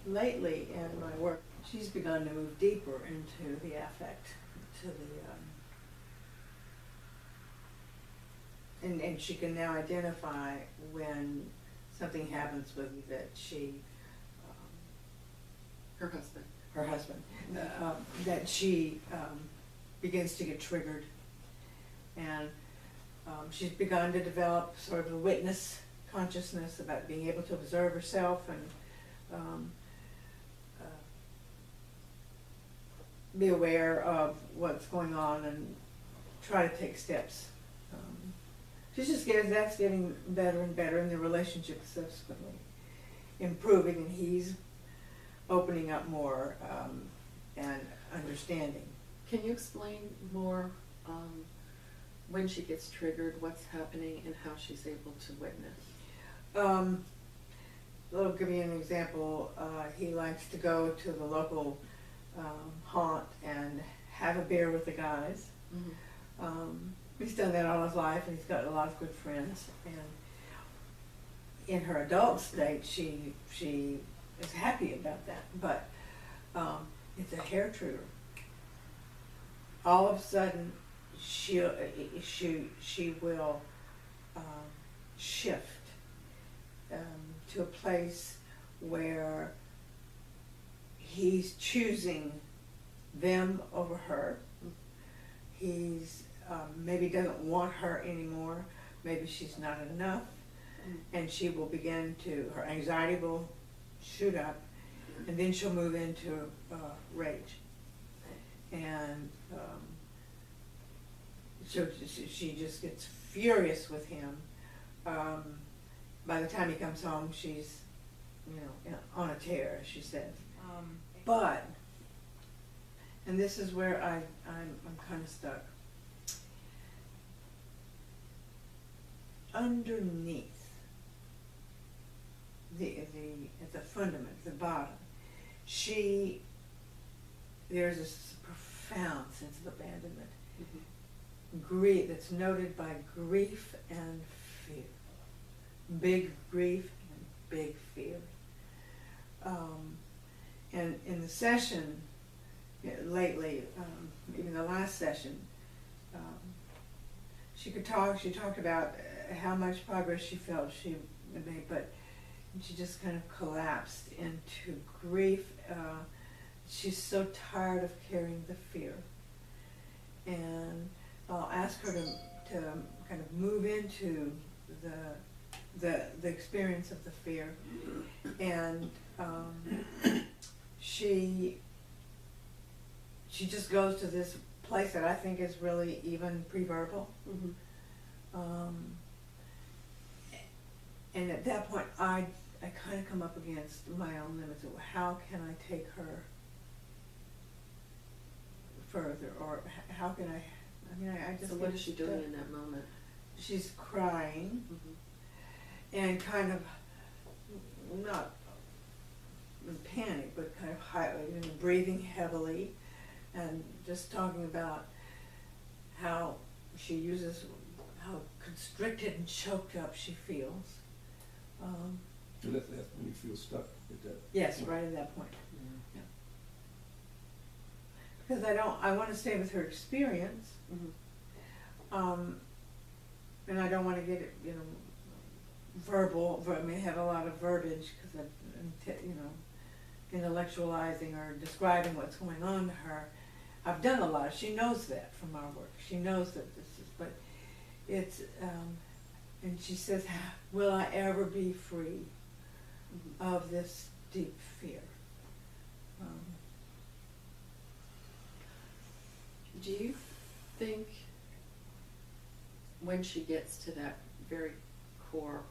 lately in my work, she's begun to move deeper into the affect, to the, and she can now identify when something happens with you that she, Her husband. her husband, that she begins to get triggered. And she's begun to develop sort of a witness consciousness about being able to observe herself and be aware of what's going on and try to take steps. That's getting better and better, and the relationship is subsequently improving, and he's opening up more and understanding. Can you explain more when she gets triggered, what's happening, and how she's able to witness? I'll give you an example. He likes to go to the local haunt and have a beer with the guys. Mm-hmm. He's done that all his life, and he's got a lot of good friends. And in her adult state, she is happy about that, but it's a hair trigger. All of a sudden, she will shift to a place where he's choosing them over her. He's maybe doesn't want her anymore. Maybe she's not enough, and she will begin to, her anxiety will shoot up, and then she'll move into rage. And so she just gets furious with him. By the time he comes home, she's, on a tear, as she says. But, and this is where I'm kind of stuck. Underneath at the fundament, the bottom, there's this profound sense of abandonment. Mm-hmm. Grief, that's noted by grief and fear. Big grief and big fear. And in the session, lately, even the last session, she talked about how much progress she felt she had made, but she just kind of collapsed into grief. She's so tired of carrying the fear. And I'll ask her to kind of move into the experience of the fear. And she just goes to this place that I think is really even pre-verbal. Mm-hmm. And at that point, I kind of come up against my own limits of how can I take her further, or how can I just... So what is she doing in that moment? She's crying, mm-hmm. and kind of not in panic, but kind of breathing heavily, and just talking about how she uses, how constricted and choked up she feels. So that's when you feel stuck at that. Yes, right at that point. Yeah. Because I want to stay with her experience, mm-hmm. And I don't want to get it, verbal. I may have a lot of verbiage because I'm, intellectualizing or describing what's going on to her. I've done a lot. She knows that from our work. She knows that this is, but it's, and she says, will I ever be free of this deep fear? Do you think when she gets to that very core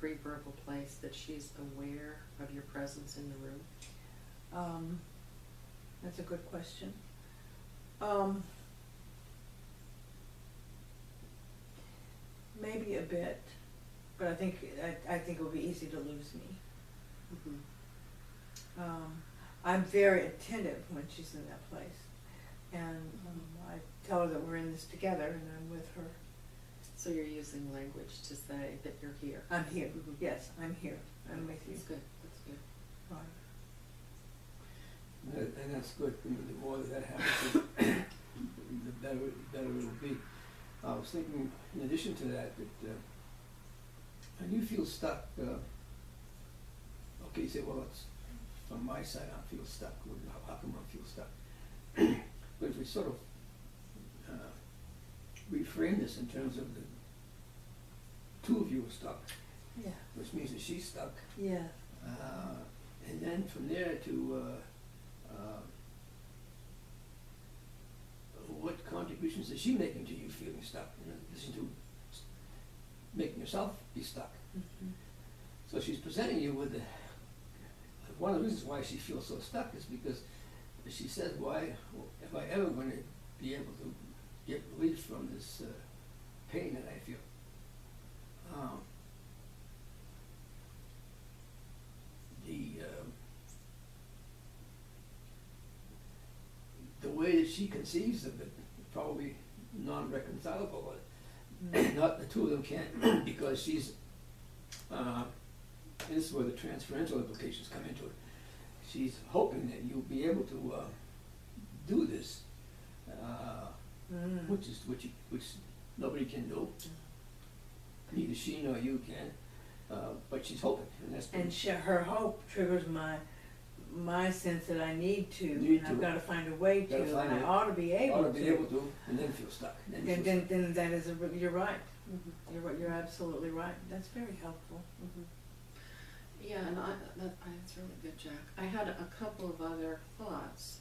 pre-verbal place that she's aware of your presence in the room? That's a good question. Maybe a bit, but I think it would be easy to lose me. Mm-hmm. I'm very attentive when she's in that place, and I tell her that we're in this together, and I'm with her. So you're using language to say that you're here. I'm here. Mm-hmm. Yes, I'm here. I'm with you. That's good. That's good. Right. that's good. I mean, the more that happens, the better it will be. I was thinking, in addition to that, when you feel stuck, okay, you say, well, it's from my side, I feel stuck. Well, how come I feel stuck? But if we sort of reframe this in terms of the two of you are stuck, Yeah. which means that she's stuck, Yeah. and then from there to what contributions is she making to you feeling stuck? In addition to making yourself be stuck. Mm-hmm. So she's presenting you with one of the reasons why she feels so stuck is because she says, why am I ever going to be able to get relief from this pain that I feel? The way that she conceives of it, probably non-reconcilable. Not the two of them can't, because she's, and this is where the transferential implications come into it. She's hoping that you'll be able to do this, which nobody can do. Neither she nor you can, but she's hoping, and that's. And her hope triggers my sense that I need to, and I've got to find a way to, and I ought to be able to. And then feel stuck. Then that is you're right. Mm-hmm. You're absolutely right. That's very helpful. Mm-hmm. Yeah, and that's really good, Jack. I had a couple of other thoughts,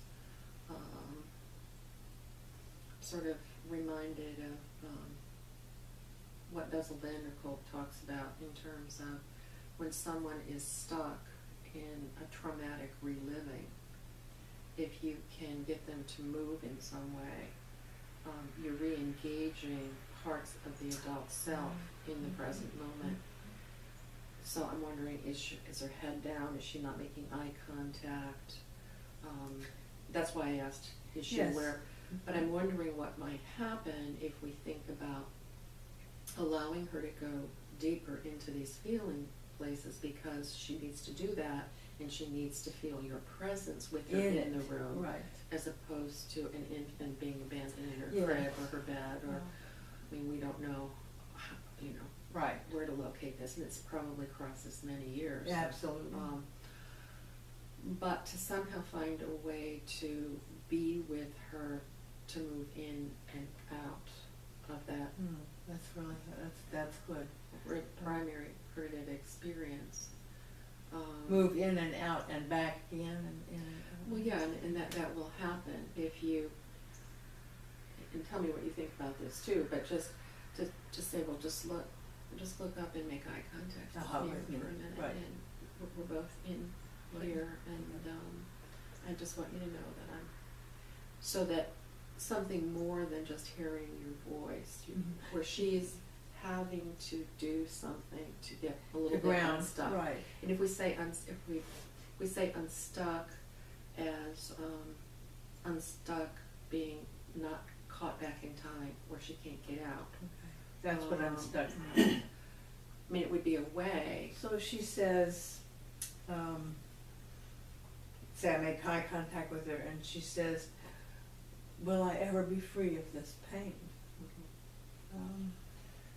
sort of reminded of what Bessel van der Kolk talks about in terms of when someone is stuck in a traumatic reliving. If you can get them to move in some way, you're re-engaging parts of the adult self in the present moment. So I'm wondering, is her head down? Is she not making eye contact? That's why I asked, is she aware? But I'm wondering what might happen if we think about allowing her to go deeper into these feeling places, because she needs to do that, and she needs to feel your presence with her in the room, right? As opposed to an infant being abandoned in her crib or her bed, or I mean, we don't know, right, where to locate this, and it's probably crosses many years. Yeah, absolutely. But to somehow find a way to be with her, to move in and out of that. That's really that's good. Primary creative experience. Move in and out and back again and in and out. Well, yeah, and that will happen if you. And tell me what you think about this too. But just to say, well, just look up and make eye contact with me for a minute, right. and we're both in here, and I just want you to know that so that something more than just hearing your voice, where she's having to do something to get a little bit unstuck. Right. And if we say we say unstuck as unstuck being not caught back in time where she can't get out. Okay. That's what unstuck means. I mean, it would be a way. So she says, say I make eye contact with her, and she says, will I ever be free of this pain?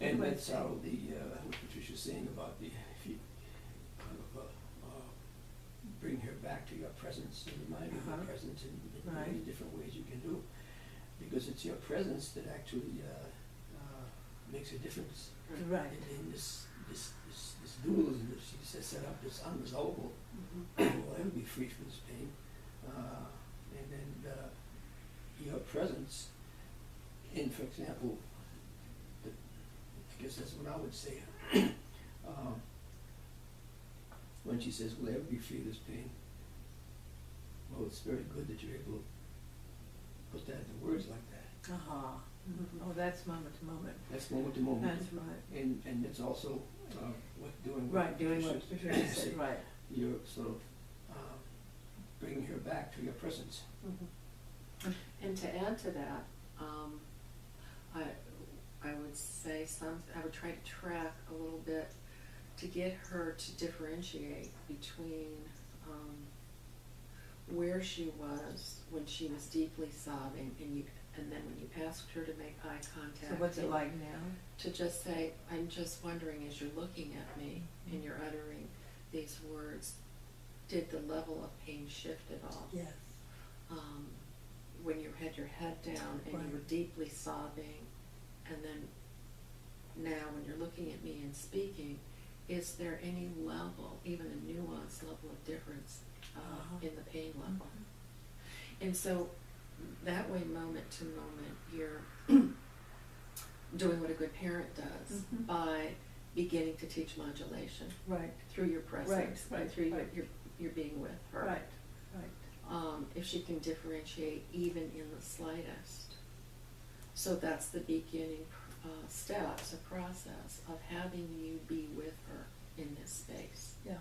And that's how what Patricia's saying about if you kind of bring her back to your presence and remind her of your presence in many different ways you can do, because it's your presence that actually makes a difference. Right. In this dualism that she says set up, this unresolvable, will ever be free from this pain, and then your presence in, for example, I guess that's what I would say, when she says, will I ever be free of this pain? Well, it's very good that you're able to put that into words like that. Oh, that's moment to moment. That's moment to moment. That's right. And it's also doing what Patricia said, right. You're sort of bringing her back to your presence. And to add to that, I would say I would try to track a little bit to get her to differentiate between where she was when she was deeply sobbing, and then when you asked her to make eye contact. So what's it like now? To just say, I'm just wondering, as you're looking at me and you're uttering these words, did the level of pain shift at all? Yes. When you had your head down and Right. you were deeply sobbing, and then now when you're looking at me and speaking, is there any level, even a nuanced level of difference in the pain level? And so that way, moment to moment, you're doing what a good parent does by beginning to teach modulation Right. through your presence Right, and through right. your being with her. Right. Right. If she can differentiate even in the slightest. So that's the beginning steps, a process of having you be with her in this space. Yeah.